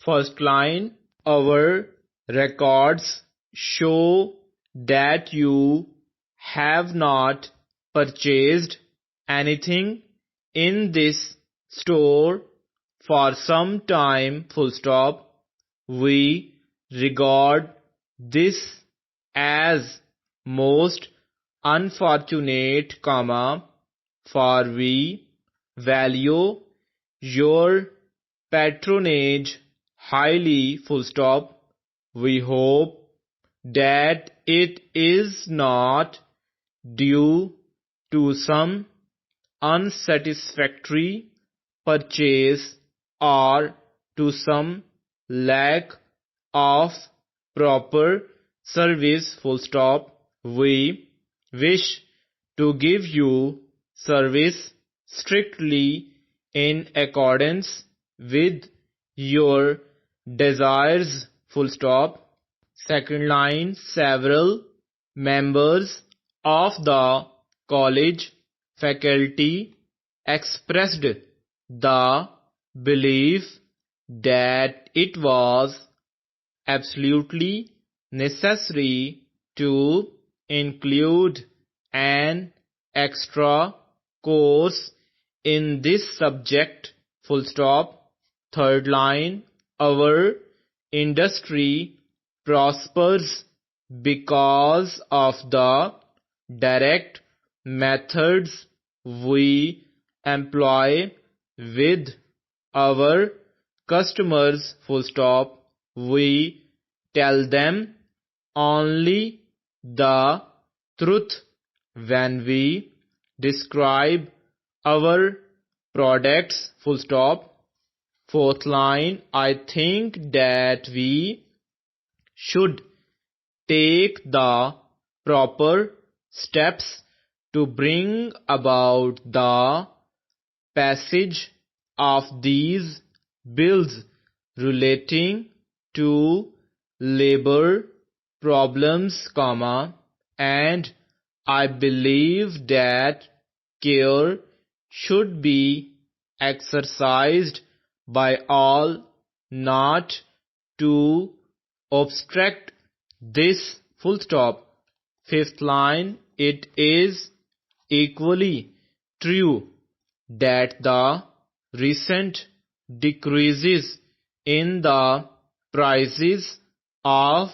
First line, our records show that you have not purchased anything in this store for some time, full stop. We regard this as most unfortunate, comma, for we value your patronage highly, full stop. We hope that it is not due to some unsatisfactory purchase or to some lack of proper service, full stop. We wish to give you service strictly in accordance with your desires, full stop. Second line, several members of the college faculty expressed the belief that it was absolutely necessary to include an extra course in this subject, full stop. Third line, our industry prospers because of the direct methods we employ with our customers, full stop. We tell them only the truth when we describe our products, full stop. Fourth line, I think that we should take the proper steps to bring about the passage of these bills relating to labor problems, comma, and I believe that care should be exercised by all not to obstruct this, full stop. Fifth line, it is equally true that the recent decreases in the prices of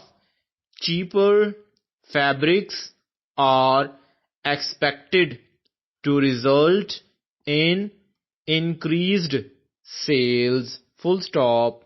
cheaper fabrics are expected to result in increased sales, full stop.